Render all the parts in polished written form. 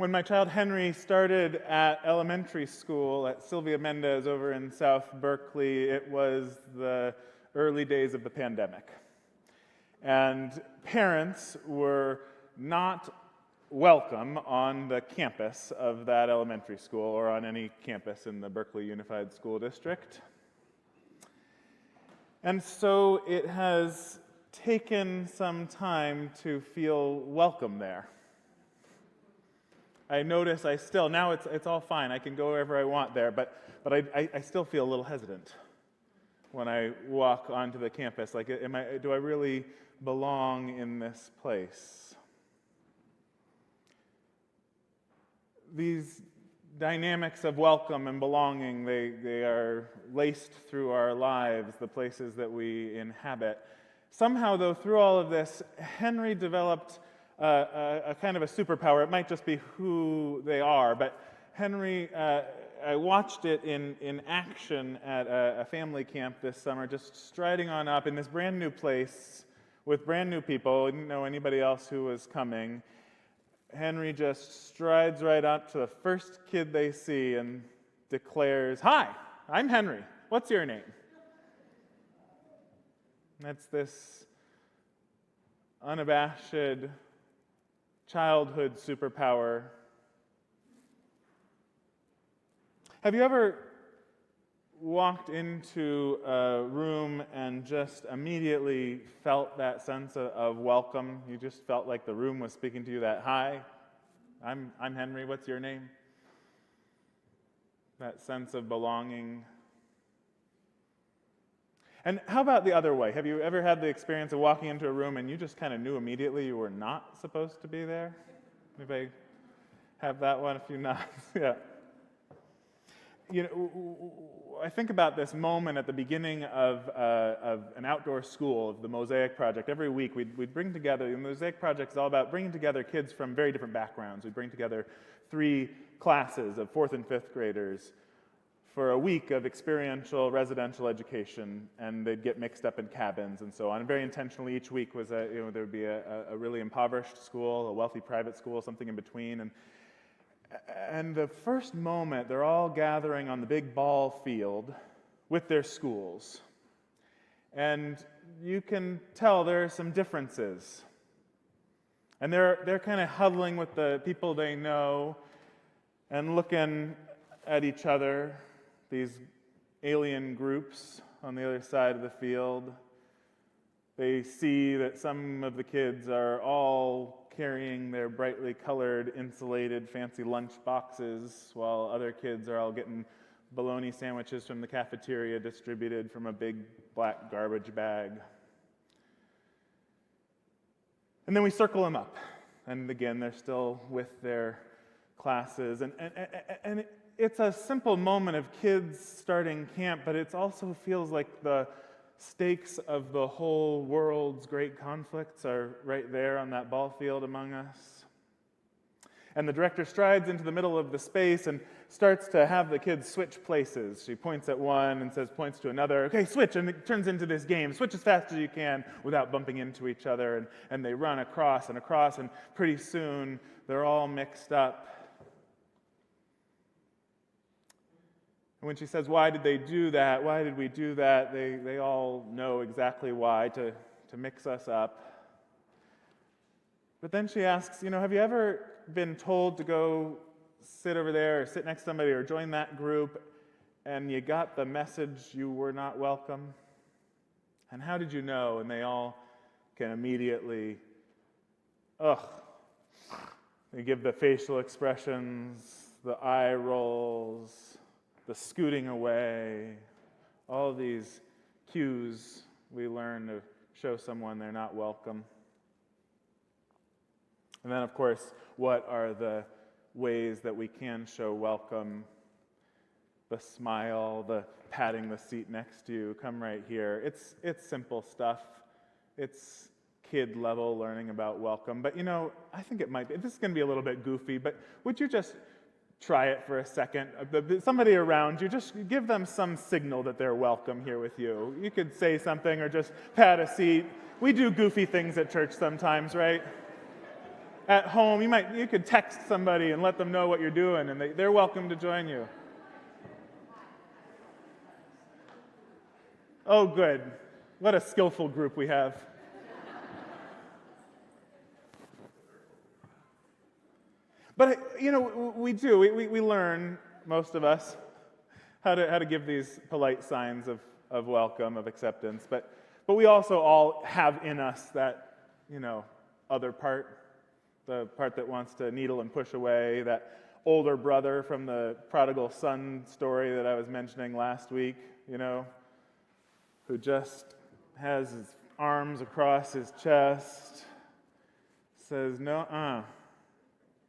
When my child Henry started at elementary school at Sylvia Mendez over in South Berkeley, it was the early days of the pandemic. And parents were not welcome on the campus of that elementary school or on any campus in the Berkeley Unified School District. And so it has taken some time to feel welcome there. I notice now it's all fine. I can go wherever I want there, but I still feel a little hesitant when I walk onto the campus. Like, do I really belong in this place? These dynamics of welcome and belonging, they are laced through our lives, the places that we inhabit. Somehow, though, through all of this, Henry developed a kind of a superpower. It might just be who they are, but Henry, I watched it in action at a family camp this summer, just striding on up in this brand new place with brand new people. I didn't know anybody else who was coming. Henry just strides right up to the first kid they see and declares, "Hi, I'm Henry. What's your name?" That's this unabashed childhood superpower. Have you ever walked into a room and just immediately felt that sense of welcome? You just felt like the room was speaking to you, that, "Hi, I'm Henry, what's your name?" That sense of belonging. And how about the other way? Have you ever had the experience of walking into a room and you just kind of knew immediately you were not supposed to be there? Anybody have that one? A few nods. Yeah. You know, I think about this moment at the beginning of an outdoor school, of the Mosaic Project. Every week we'd bring together, the Mosaic Project is all about bringing together kids from very different backgrounds. We'd bring together 3 classes of 4th and 5th graders for a week of experiential residential education, and they'd get mixed up in cabins and so on. And very intentionally, each week was there would be a really impoverished school, a wealthy private school, something in between. And the first moment, they're all gathering on the big ball field with their schools. And you can tell there are some differences. And they're kind of huddling with the people they know and looking at each other, these alien groups on the other side of the field. They see that some of the kids are all carrying their brightly colored, insulated, fancy lunch boxes, while other kids are all getting bologna sandwiches from the cafeteria distributed from a big black garbage bag. And then we circle them up. And again, they're still with their classes. And it's a simple moment of kids starting camp, but it also feels like the stakes of the whole world's great conflicts are right there on that ball field among us. And the director strides into the middle of the space and starts to have the kids switch places. She points at one and points to another. "Okay, switch," and it turns into this game. Switch as fast as you can without bumping into each other, and they run across, and pretty soon they're all mixed up. And when she says, "Why did they do that? Why did we do that?" They all know exactly why, to mix us up. But then she asks, have you ever been told to go sit over there or sit next to somebody or join that group, and you got the message you were not welcome? And how did you know? And they all can immediately, they give the facial expressions, the eye rolls, the scooting away, all these cues we learn to show someone they're not welcome. And then, of course, what are the ways that we can show welcome? The smile, the patting the seat next to you, come right here. It's simple stuff. It's kid level learning about welcome. But I think this is going to be a little bit goofy, but would you just try it for a second? Somebody around you, just give them some signal that they're welcome here with you. You could say something or just pat a seat. We do goofy things at church sometimes, right? at home, you could text somebody and let them know what you're doing, and they're welcome to join you. Oh, good. What a skillful group we have. But, we do. We learn, most of us, how to give these polite signs of welcome, of acceptance. But we also all have in us that, other part, the part that wants to needle and push away, that older brother from the prodigal son story that I was mentioning last week, who just has his arms across his chest, says, "No,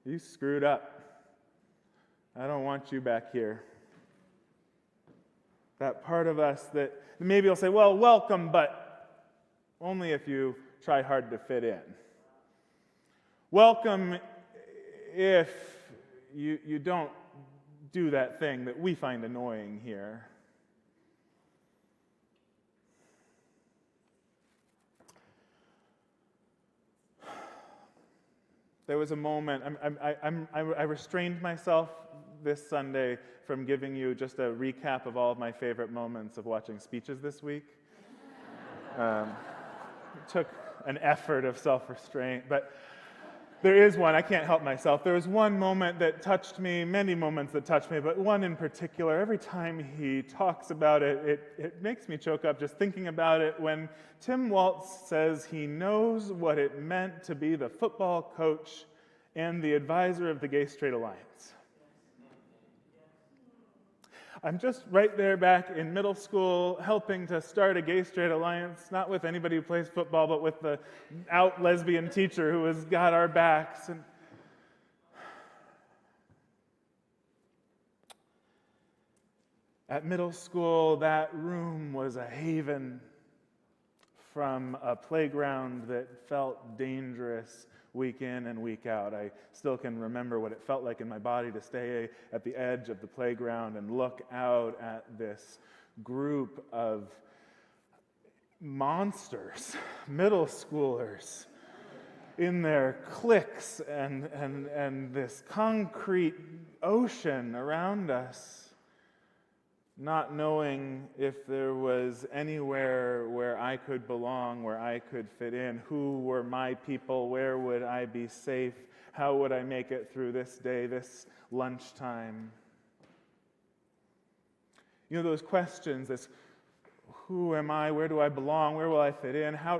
you screwed up. I don't want you back here." That part of us that maybe will say, "Well, welcome, but only if you try hard to fit in. Welcome if you don't do that thing that we find annoying here." There was a moment, I restrained myself this Sunday from giving you just a recap of all of my favorite moments of watching speeches this week. It took an effort of self-restraint, but there is one, I can't help myself. There was one moment that touched me, many moments that touched me, but one in particular. Every time he talks about it, it makes me choke up just thinking about it. When Tim Waltz says he knows what it meant to be the football coach and the advisor of the Gay Straight Alliance. I'm just right there back in middle school helping to start a Gay Straight Alliance, not with anybody who plays football, but with the out lesbian teacher who has got our backs. And at middle school, that room was a haven from a playground that felt dangerous week in and week out. I still can remember what it felt like in my body to stay at the edge of the playground and look out at this group of monsters, middle schoolers, in their cliques and this concrete ocean around us, not knowing if there was anywhere where I could belong, where I could fit in. Who were my people? Where would I be safe? How would I make it through this day, this lunchtime? Those questions, this who am I? Where do I belong? Where will I fit in? How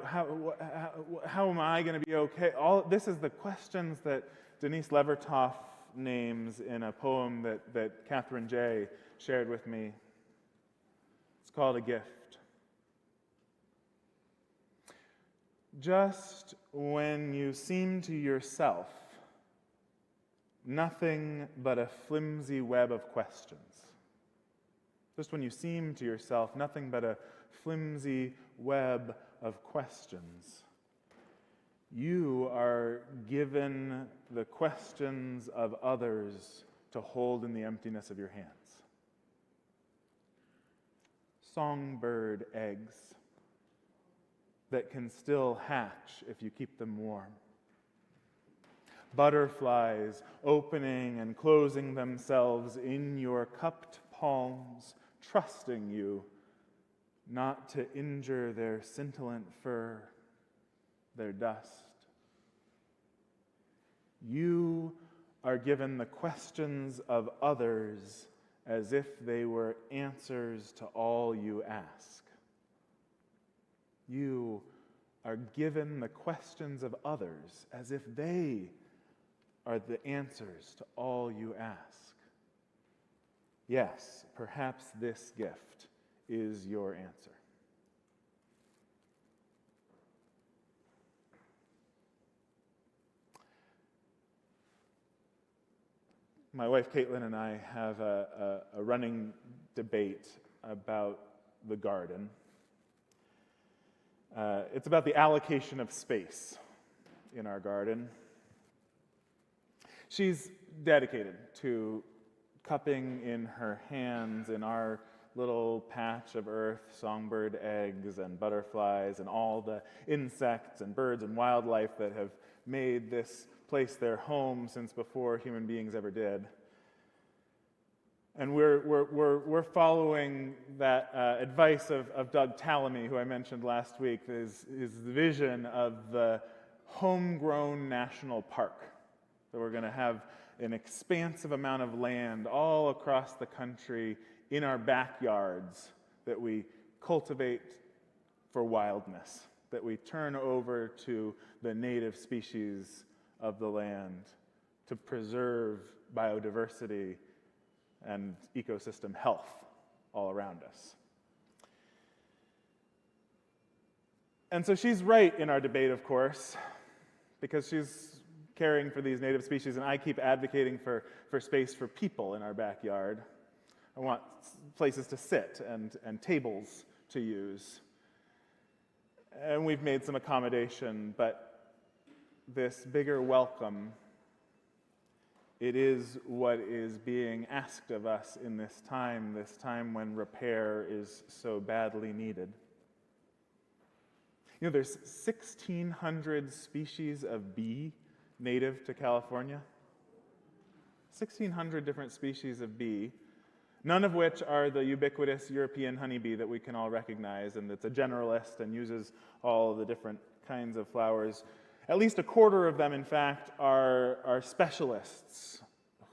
am I going to be okay? This is the questions that Denise Levertov names in a poem that Catherine J. shared with me. It's called A Gift. Just when you seem to yourself nothing but a flimsy web of questions. Just when you seem to yourself nothing but a flimsy web of questions, you are given the questions of others to hold in the emptiness of your hands. Songbird eggs that can still hatch if you keep them warm. Butterflies opening and closing themselves in your cupped palms, trusting you not to injure their scintillant fur, their dust. You are given the questions of others as if they were answers to all you ask. You are given the questions of others as if they are the answers to all you ask. Yes, perhaps this gift is your answer. My wife Caitlin and I have a running debate about the garden. It's about the allocation of space in our garden. She's dedicated to cupping in her hands in our little patch of earth, songbird eggs and butterflies and all the insects and birds and wildlife that have made this place their home since before human beings ever did. And we're following that advice of Doug Tallamy, who I mentioned last week, his vision of the homegrown national park. So we're going to have an expansive amount of land all across the country in our backyards that we cultivate for wildness, that we turn over to the native species of the land to preserve biodiversity and ecosystem health all around us. And so she's right in our debate, of course, because she's caring for these native species, and I keep advocating for space for people in our backyard. I want places to sit and tables to use. And we've made some accommodation, but this bigger welcome, it is what is being asked of us in this time when repair is so badly needed. You know, there's 1,600 species of bee native to California. 1,600 different species of bee, none of which are the ubiquitous European honeybee that we can all recognize and that's a generalist and uses all the different kinds of flowers. At least a quarter of them, in fact, are specialists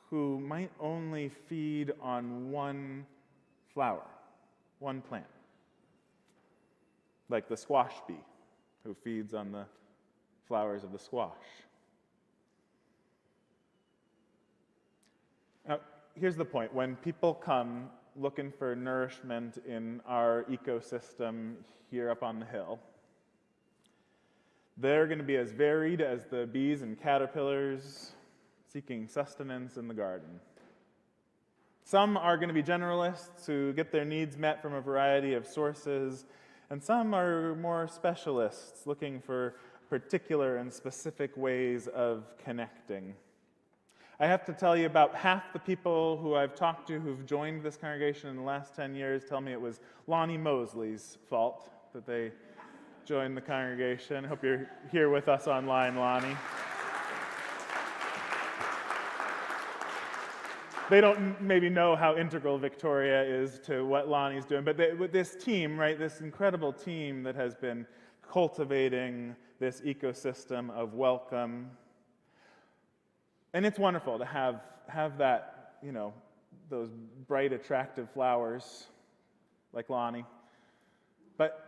who might only feed on one flower, one plant, like the squash bee, who feeds on the flowers of the squash. Now, here's the point. When people come looking for nourishment in our ecosystem here up on the hill, they're going to be as varied as the bees and caterpillars seeking sustenance in the garden. Some are going to be generalists who get their needs met from a variety of sources, and some are more specialists looking for particular and specific ways of connecting. I have to tell you, about half the people who I've talked to who've joined this congregation in the last 10 years tell me it was Lonnie Mosley's fault that they joined the congregation. I hope you're here with us online, Lonnie. They don't maybe know how integral Victoria is to what Lonnie's doing, but with this team, right, this incredible team that has been cultivating this ecosystem of welcome. And it's wonderful to have that, you know, those bright, attractive flowers like Lonnie. But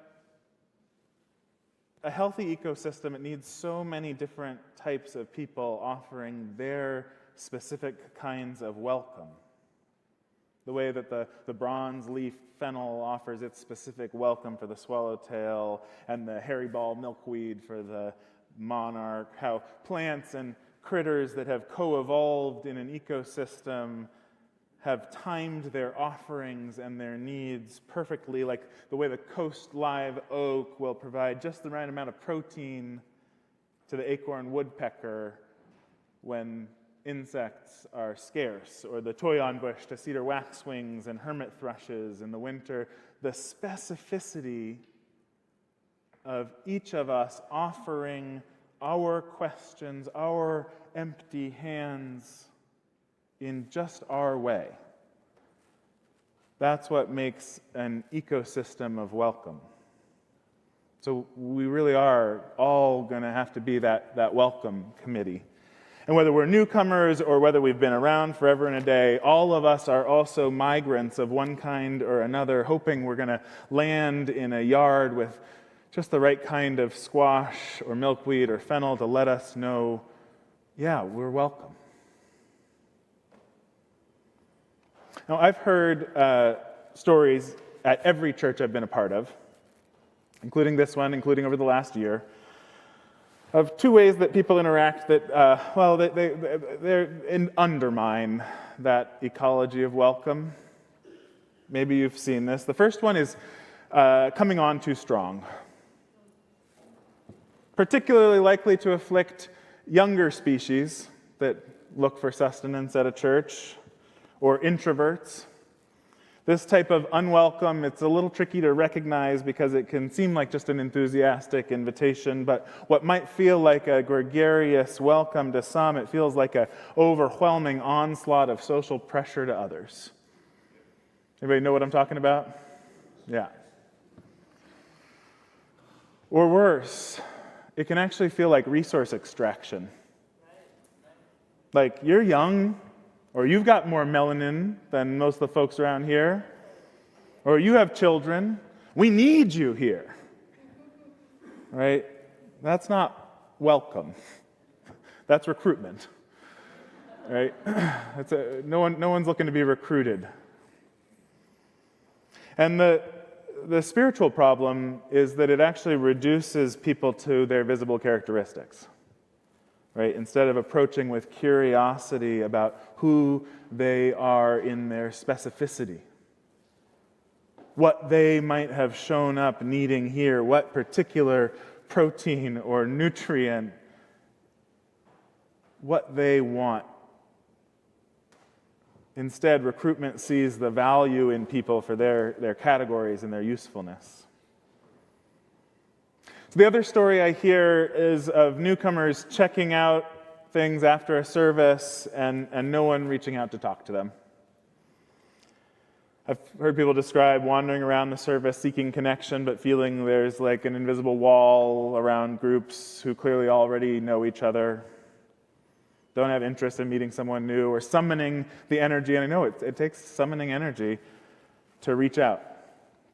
a healthy ecosystem, it needs so many different types of people offering their specific kinds of welcome. The way that the bronze leaf fennel offers its specific welcome for the swallowtail, and the hairy ball milkweed for the monarch, how plants and critters that have co-evolved in an ecosystem have timed their offerings and their needs perfectly, like the way the coast live oak will provide just the right amount of protein to the acorn woodpecker when insects are scarce, or the toyon bush to cedar waxwings and hermit thrushes in the winter. The specificity of each of us offering our questions, our empty hands in just our way. That's what makes an ecosystem of welcome. So we really are all going to have to be that welcome committee. And whether we're newcomers or whether we've been around forever and a day, all of us are also migrants of one kind or another, hoping we're going to land in a yard with just the right kind of squash or milkweed or fennel to let us know, yeah, we're welcome. Now, I've heard stories at every church I've been a part of, including this one, including over the last year, of two ways that people interact that, they undermine that ecology of welcome. Maybe you've seen this. The first one is coming on too strong. Particularly likely to afflict younger species that look for sustenance at a church, or introverts. This type of unwelcome, it's a little tricky to recognize because it can seem like just an enthusiastic invitation, but what might feel like a gregarious welcome to some, it feels like an overwhelming onslaught of social pressure to others. Anybody know what I'm talking about? Yeah. Or worse, it can actually feel like resource extraction. Like, you're young, or you've got more melanin than most of the folks around here, or you have children. We need you here, right? That's not welcome. That's recruitment, right? No one's looking to be recruited. And the spiritual problem is that it actually reduces people to their visible characteristics. Right? Instead of approaching with curiosity about who they are in their specificity, what they might have shown up needing here, what particular protein or nutrient, what they want. Instead, recruitment sees the value in people for their categories and their usefulness. So the other story I hear is of newcomers checking out things after a service and no one reaching out to talk to them. I've heard people describe wandering around the service seeking connection, but feeling there's like an invisible wall around groups who clearly already know each other, don't have interest in meeting someone new, or summoning the energy. And I know it takes summoning energy to reach out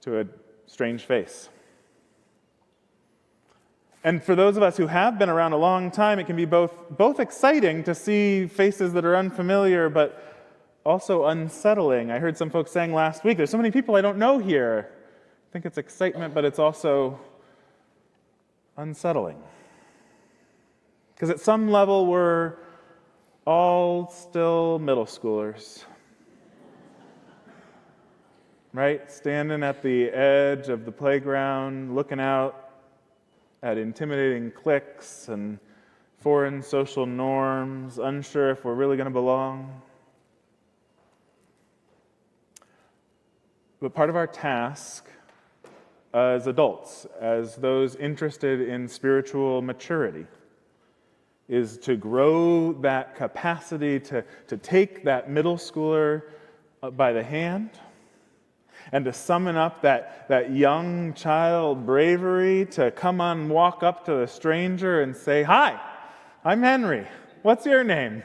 to a strange face. And for those of us who have been around a long time, it can be both exciting to see faces that are unfamiliar, but also unsettling. I heard some folks saying last week, there's so many people I don't know here. I think it's excitement, but it's also unsettling. Because at some level, we're all still middle schoolers. Right? Standing at the edge of the playground, looking out at intimidating cliques and foreign social norms, unsure if we're really going to belong. But part of our task as adults, as those interested in spiritual maturity, is to grow that capacity to take that middle schooler by the hand and to summon up that young child bravery to come on, walk up to the stranger and say, "Hi, I'm Henry. What's your name?"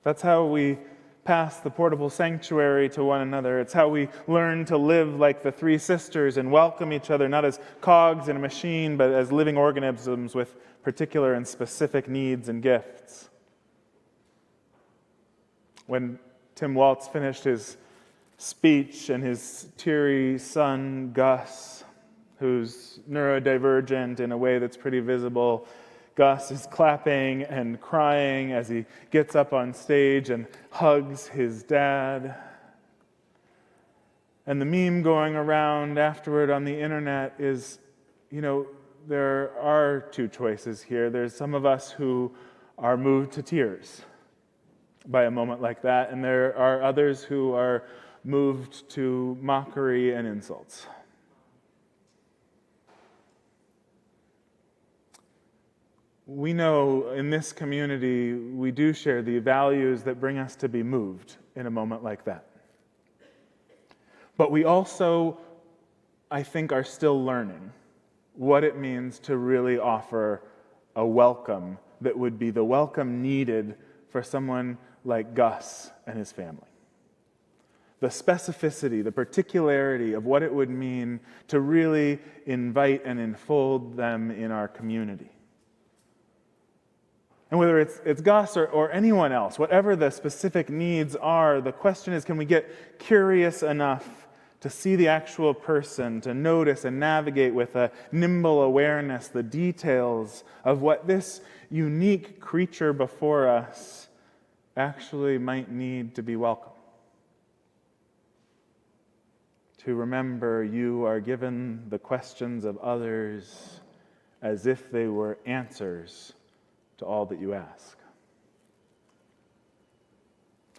That's how we pass the portable sanctuary to one another. It's how we learn to live like the three sisters and welcome each other, not as cogs in a machine, but as living organisms with particular and specific needs and gifts. When Tim Waltz finished his speech, and his teary son, Gus, who's neurodivergent in a way that's pretty visible, Gus is clapping and crying as he gets up on stage and hugs his dad. And the meme going around afterward on the internet is, there are two choices here. There's some of us who are moved to tears by a moment like that, and there are others who are moved to mockery and insults. We know in this community we do share the values that bring us to be moved in a moment like that. But we also, I think, are still learning what it means to really offer a welcome that would be the welcome needed for someone like Gus and his family. The specificity, the particularity of what it would mean to really invite and enfold them in our community. And whether it's Gus or anyone else, whatever the specific needs are, the question is, can we get curious enough to see the actual person, to notice and navigate with a nimble awareness the details of what this unique creature before us actually might need to be welcome? To remember you are given the questions of others as if they were answers to all that you ask.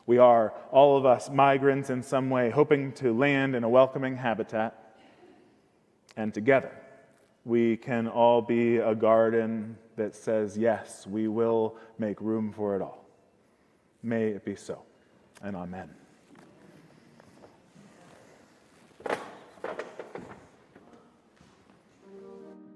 We are, all of us, migrants in some way, hoping to land in a welcoming habitat. And together, we can all be a garden that says, yes, we will make room for it all. May it be so, and amen.